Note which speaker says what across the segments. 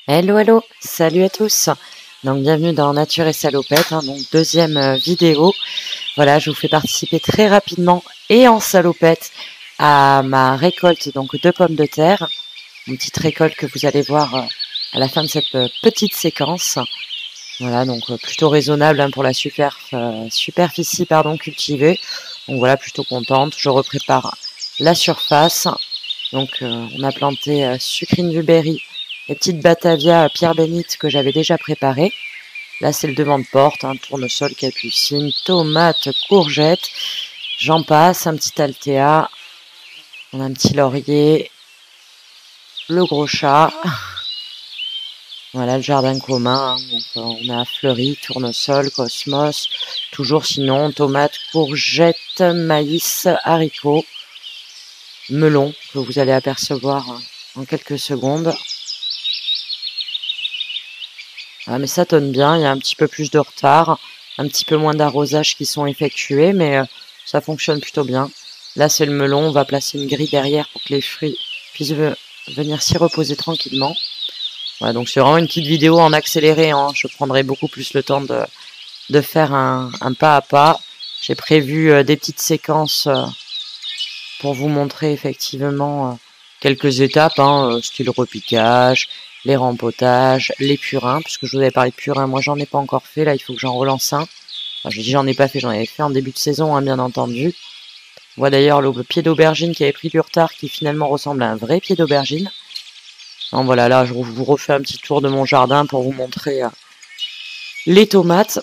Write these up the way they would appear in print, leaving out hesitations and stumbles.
Speaker 1: Hello, hello, salut à tous. Donc bienvenue dans Nature et Salopette, donc deuxième vidéo. Voilà, je vous fais participer très rapidement et en salopette à ma récolte donc de pommes de terre. Une petite récolte que vous allez voir à la fin de cette petite séquence. Voilà, donc plutôt raisonnable pour la superficie cultivée. Donc voilà, plutôt contente. Je reprépare la surface. Donc on a planté sucrine du berry, les petites Batavia Pierre Bénite que j'avais déjà préparées. Là, c'est le devant de porte, tournesol, capucine, tomates, courgettes. J'en passe, un petit Altea. On a un petit laurier. Le gros chat. Voilà, le jardin commun. Donc, on a fleuri, tournesol, cosmos. Toujours sinon, tomates, courgettes, maïs, haricots, melon, que vous allez apercevoir en quelques secondes. Ah, mais ça tonne bien, il y a un petit peu plus de retard, un petit peu moins d'arrosage qui sont effectués, mais ça fonctionne plutôt bien. Là, c'est le melon, on va placer une grille derrière pour que les fruits puissent venir s'y reposer tranquillement. Voilà, donc c'est vraiment une petite vidéo en accéléré, je prendrai beaucoup plus le temps de faire un pas à pas. J'ai prévu des petites séquences pour vous montrer effectivement quelques étapes, style repiquage, les rempotages, les purins, puisque je vous avais parlé de purins, moi j'en ai pas encore fait, là il faut que j'en relance un. Enfin, je dis j'en ai pas fait, j'en avais fait en début de saison, bien entendu. On voit d'ailleurs le pied d'aubergine qui avait pris du retard, qui finalement ressemble à un vrai pied d'aubergine. Donc voilà, là je vous refais un petit tour de mon jardin pour vous montrer les tomates,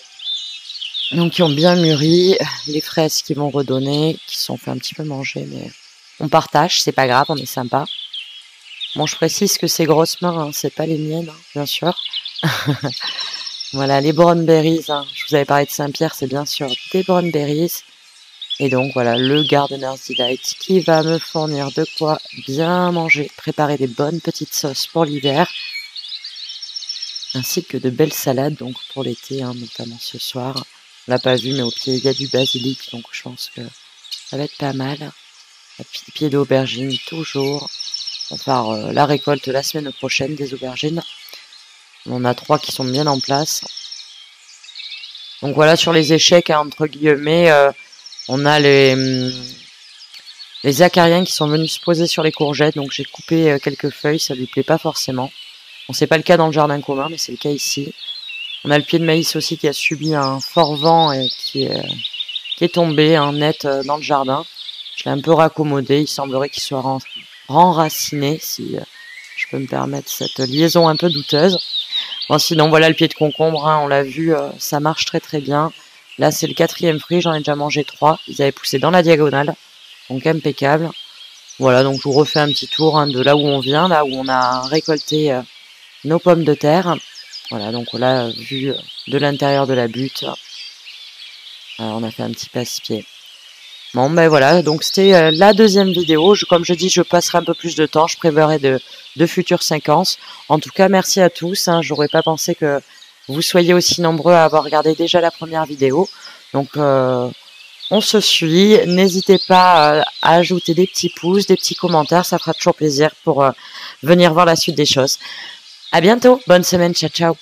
Speaker 1: donc qui ont bien mûri, les fraises qui vont redonner, qui se sont fait un petit peu manger, mais on partage, c'est pas grave, on est sympa. Bon, je précise que ces grosses mains, c'est pas les miennes, bien sûr. Voilà, les brown berries, je vous avais parlé de Saint-Pierre, c'est bien sûr des brown berries. Et donc voilà, le Gardener's Delight qui va me fournir de quoi bien manger, préparer des bonnes petites sauces pour l'hiver, ainsi que de belles salades donc pour l'été, notamment ce soir. On l'a pas vu, mais au pied il y a du basilic, donc je pense que ça va être pas mal. Pied d'aubergine toujours. On va faire la récolte la semaine prochaine des aubergines. On a 3 qui sont bien en place. Donc voilà, sur les échecs, entre guillemets, on a les acariens qui sont venus se poser sur les courgettes. Donc j'ai coupé quelques feuilles, ça lui plaît pas forcément. Bon, c'est pas le cas dans le jardin commun, mais c'est le cas ici. On a le pied de maïs aussi qui a subi un fort vent et qui est tombé net dans le jardin. Je l'ai un peu raccommodé, il semblerait qu'il soit renraciné, si je peux me permettre cette liaison un peu douteuse. Bon, sinon voilà le pied de concombre, on l'a vu, ça marche très très bien. Là c'est le 4e fruit, j'en ai déjà mangé 3, ils avaient poussé dans la diagonale, donc impeccable. Voilà, donc je vous refais un petit tour de là où on vient, là où on a récolté nos pommes de terre. Voilà, donc là, vu de l'intérieur de la butte, on a fait un petit passe-pied. Bon, ben voilà, donc c'était la deuxième vidéo. Comme je dis, je passerai un peu plus de temps. Je prévoirai de futures séquences. En tout cas, merci à tous. J'aurais pas pensé que vous soyez aussi nombreux à avoir regardé déjà la première vidéo. Donc, on se suit. N'hésitez pas à ajouter des petits pouces, des petits commentaires. Ça fera toujours plaisir pour venir voir la suite des choses. À bientôt. Bonne semaine. Ciao, ciao.